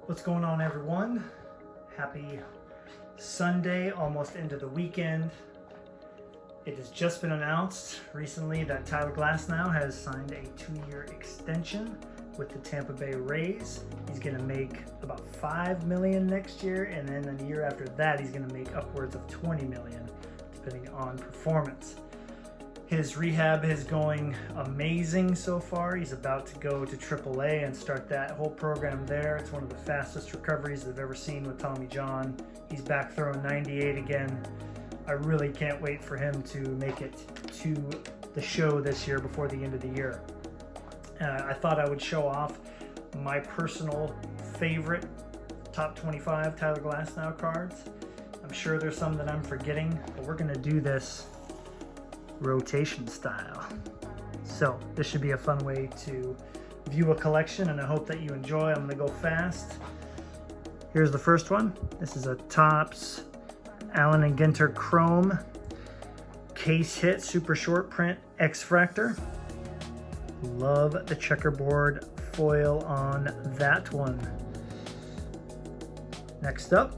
What's going on, everyone? Happy Sunday, almost into the weekend. It has just been announced recently that Tyler Glasnow has signed a 2-year extension with the Tampa Bay Rays. He's going to make about $5 million next year, and then a year after that he's going to make upwards of $20 million, depending on performance. His rehab is going amazing so far. He's about to go to AAA and start that whole program there. It's one of the fastest recoveries I've ever seen with Tommy John. He's back throwing 98 again. I really can't wait for him to make it to the show this year before the end of the year. I thought I would show off my personal favorite top 25 Tyler Glasnow cards. I'm sure there's some that I'm forgetting, but we're going to do this rotation style. So this should be a fun way to view a collection, and I hope that you enjoy. I'm going to go fast. Here's the first one. This is a Topps Allen and Ginter Chrome case hit super short print X-Fractor. Love the checkerboard foil on that one. Next up,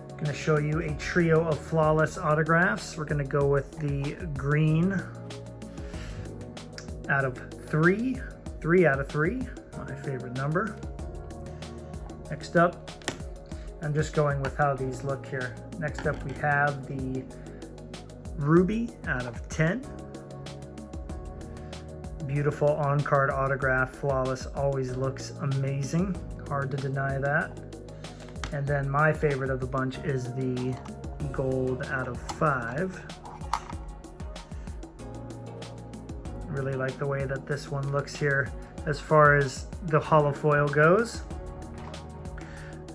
I'm going to show you a trio of flawless autographs. We're going to go with the green out of 3. 3 out of 3, my favorite number. Next up, I'm just going with how these look here. Next up we have the ruby out of 10. Beautiful on-card autograph, flawless, always looks amazing. Hard to deny that. And then my favorite of the bunch is the gold out of 5. Really like the way that this one looks here as far as the hollow foil goes.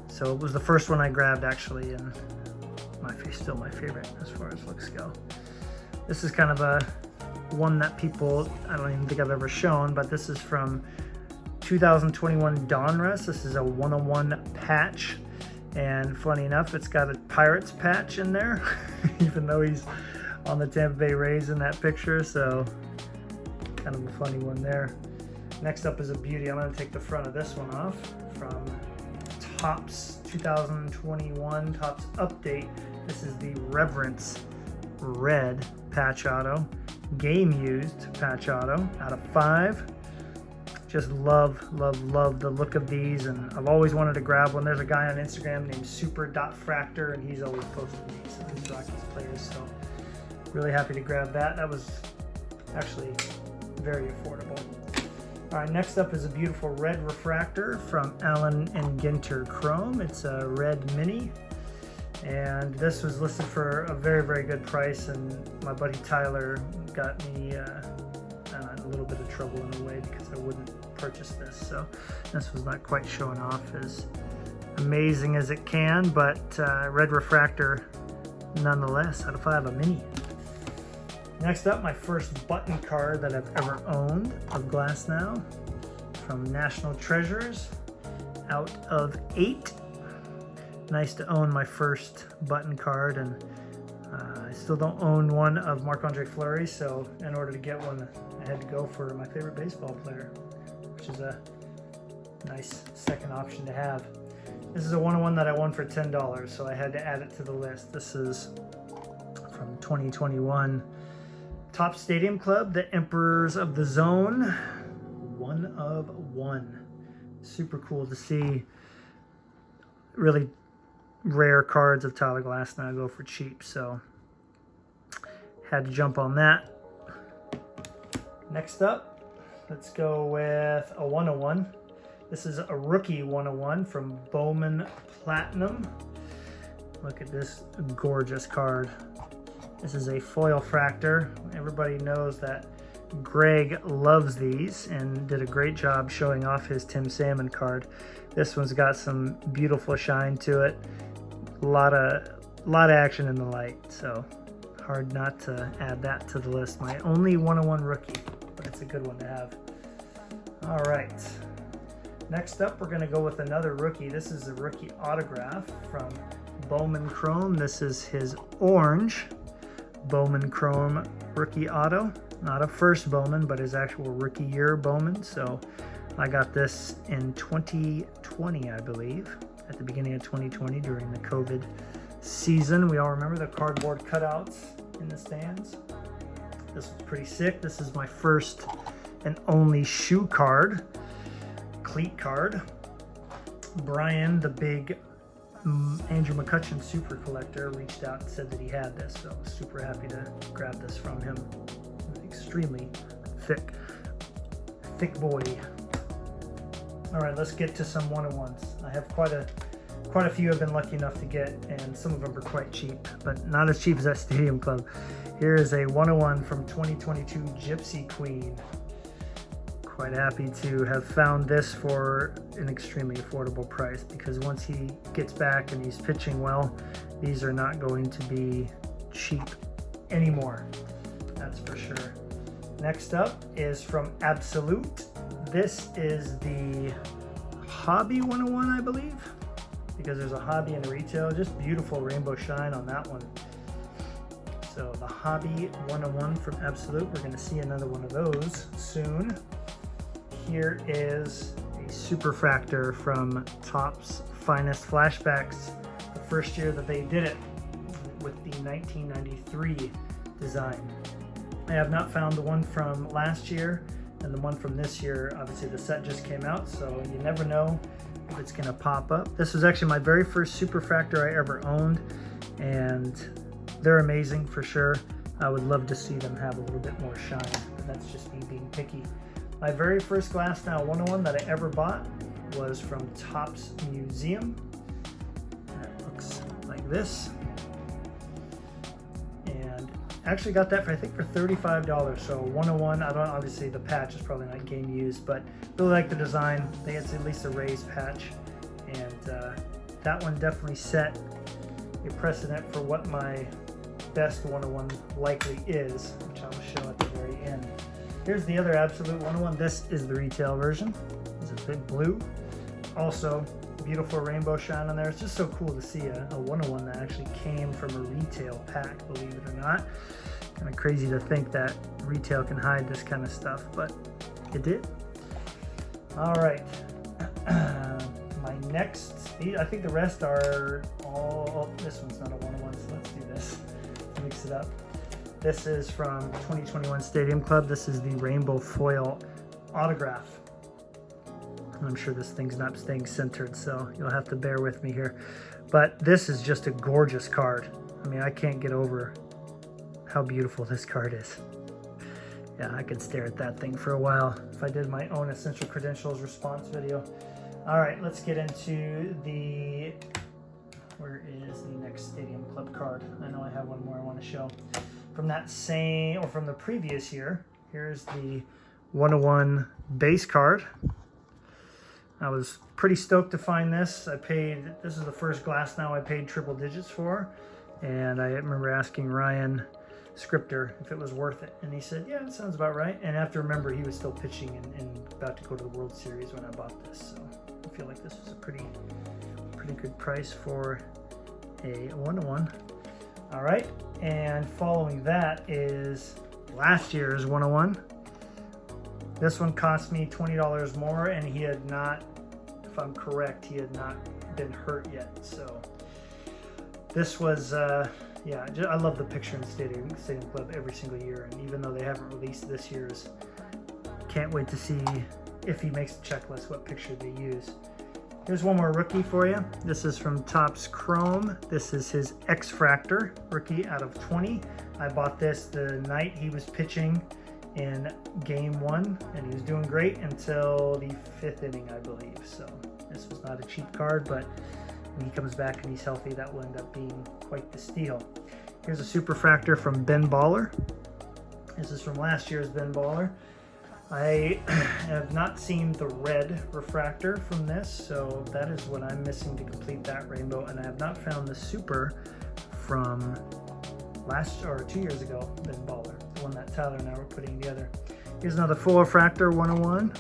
So it was the first one I grabbed actually, and still my favorite as far as looks go. This is kind of a one that people, I don't even think I've ever shown, but this is from 2021 Donruss. This is a 101 patch. And funny enough, it's got a Pirates patch in there, even though he's on the Tampa Bay Rays in that picture, so kind of a funny one there. Next up is a beauty. I'm going to take the front of this one off from Topps 2021 Topps Update. This is the Reverence Red patch auto, game used patch auto out of 5. Just love the look of these, and I've always wanted to grab one. There's a guy on Instagram named super.fractor, and he's always posting these, so these Rockies players, so really happy to grab that. That was actually very affordable. All right, next up is a beautiful red refractor from Allen and Ginter Chrome. It's a red mini, and this was listed for a very good price, and my buddy Tyler got me a little bit of trouble in a way because I wouldn't purchase this, so this was not quite showing off as amazing as it can, but red refractor nonetheless out of 5, a mini. Next up, my first button card that I've ever owned of Glasnow from National Treasures out of 8. Nice to own my first button card, and I still don't own one of Marc-Andre Fleury, so in order to get one I had to go for my favorite baseball player, which is a nice second option to have. This is a 101 that I won for $10, so I had to add it to the list. This is from 2021 Topps Stadium Club, the Emperors of the Zone, 1 of 1. Super cool to see really rare cards of Tyler Glasnow go for cheap, so had to jump on that. Next up, let's go with a 101. This is a rookie 101 from Bowman Platinum. Look at this gorgeous card. This is a foil fractor. Everybody knows that Greg loves these and did a great job showing off his Tim Salmon card. This one's got some beautiful shine to it. A lot of action in the light, so hard not to add that to the list. My only 101 rookie, but it's a good one to have. All right, next up we're going to go with another rookie. This is a rookie autograph from Bowman Chrome. This is his orange Bowman Chrome rookie auto. Not a first Bowman, but his actual rookie year Bowman. So I got this in 2020 2020, I believe, at the beginning of 2020 during the COVID season. We all remember the cardboard cutouts in the stands. This was pretty sick. This is my first and only shoe card, cleat card. Brian, the big Andrew McCutcheon super collector, reached out and said that he had this, so I was super happy to grab this from him. Extremely thick boy. All right, let's get to some 101s. I have quite a few I've been lucky enough to get, and some of them are quite cheap, but not as cheap as that Stadium Club. Here is a 101 from 2022 Gypsy Queen. Quite happy to have found this for an extremely affordable price, because once he gets back and he's pitching well, these are not going to be cheap anymore. That's for sure. Next up is from Absolute. This is the Hobby 101, I believe, because there's a hobby and a retail. Just beautiful rainbow shine on that one. So the Hobby 101 from Absolute. We're going to see another one of those soon. Here is a Superfractor from Topps Finest Flashbacks, the first year that they did it, with the 1993 design. I have not found the one from last year and the one from this year. Obviously the set just came out, so you never know if it's going to pop up. This was actually my very first Superfractor I ever owned, and they're amazing for sure. I would love to see them have a little bit more shine, but that's just me being picky. My very first Glasnow 101 that I ever bought was from Topps Museum. And it looks like this. And actually got that for, I think, for $35. So 101, I don't, obviously the patch is probably not game used, but really like the design. They had at least a raised patch. And that one definitely set a precedent for what my best 101 likely is, which I will show at the very end. Here's the other Absolute 101. This is the retail version. It's a big blue. Also, beautiful rainbow shine on there. It's just so cool to see a 101 that actually came from a retail pack, believe it or not. Kind of crazy to think that retail can hide this kind of stuff, but it did. All right. My next, I think the rest are all, oh, this one's not a 101, so let's do this. Mix it up. This is from 2021 Stadium Club. This is the Rainbow Foil Autograph. I'm sure this thing's not staying centered, so you'll have to bear with me here. But this is just a gorgeous card. I mean, I can't get over how beautiful this card is. Yeah, I could stare at that thing for a while if I did my own Essential Credentials response video. All right, let's get into the, where is the next Stadium Club card? I know I have one more I want to show. From that same, or from the previous year, here's the 101 base card. I was pretty stoked to find this. This is the first Glasnow I paid triple digits for, and I remember asking Ryan Scripter if it was worth it, and he said, yeah, it sounds about right. And I have to remember he was still pitching and about to go to the World Series when I bought this, so I feel like this was a pretty good price for a 101. All right, and following that is last year's 101. This one cost me $20 more, and he had not, if I'm correct, he had not been hurt yet. So this was, yeah, I love the picture in Stadium Club every single year, and even though they haven't released this year's, can't wait to see if he makes the checklist what picture they use. Here's one more rookie for you. This is from Topps Chrome. This is his X-Fractor rookie out of 20. I bought this the night he was pitching in game 1, and he was doing great until the 5th inning, I believe. So this was not a cheap card, but when he comes back and he's healthy, that will end up being quite the steal. Here's a Superfractor from Ben Baller. This is from last year's Ben Baller. I have not seen the red refractor from this, so that is what I'm missing to complete that rainbow, and I have not found the super from 2 years ago, Ben Baller, the one that Tyler and I were putting together. Here's another full refractor 101.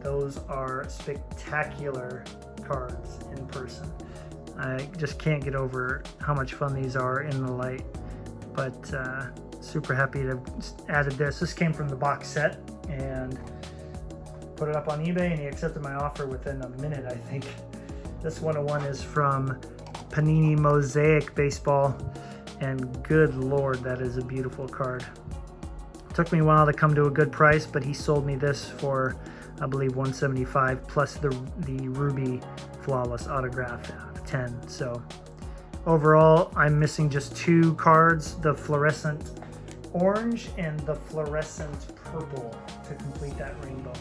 Those are spectacular cards in person. I just can't get over how much fun these are in the light, but super happy to have added this. This came from the box set, and put it up on eBay, and he accepted my offer within a minute, I think. This 101 is from Panini Mosaic Baseball, and good Lord, that is a beautiful card. It took me a while to come to a good price, but he sold me this for, I believe, $175 plus the Ruby Flawless autograph out of 10. So overall, I'm missing just 2 cards, the fluorescent orange and the fluorescent purple, to complete that rainbow.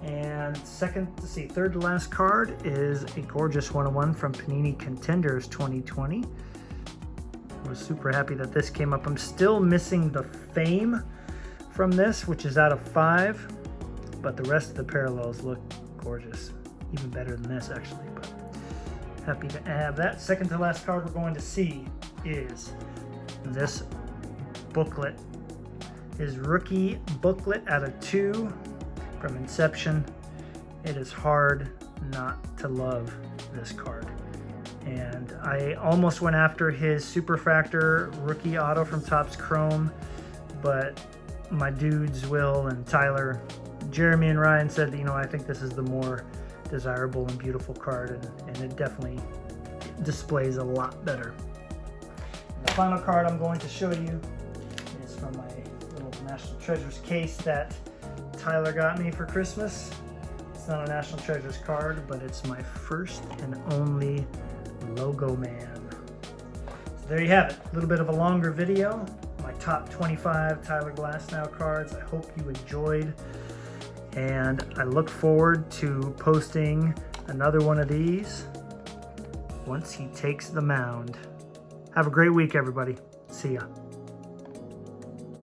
And third to last card is a gorgeous 101 from Panini Contenders 2020. I was super happy that this came up. I'm still missing the Fame from this, which is out of 5, but the rest of the parallels look gorgeous. Even better than this, actually, but happy to have that. Second to last card we're going to see is this booklet. His rookie booklet out of 2 from Inception. It is hard not to love this card. And I almost went after his Superfractor rookie auto from Topps Chrome, but my dudes, Will and Tyler, Jeremy and Ryan said that, I think this is the more desirable and beautiful card, and it definitely displays a lot better. And the final card I'm going to show you is from my little National Treasures case that Tyler got me for Christmas. It's not a National Treasures card, but it's my first and only Logo Man. So there you have it. A little bit of a longer video. My top 25 Tyler Glasnow cards. I hope you enjoyed. And I look forward to posting another one of these once he takes the mound. Have a great week, everybody. See ya.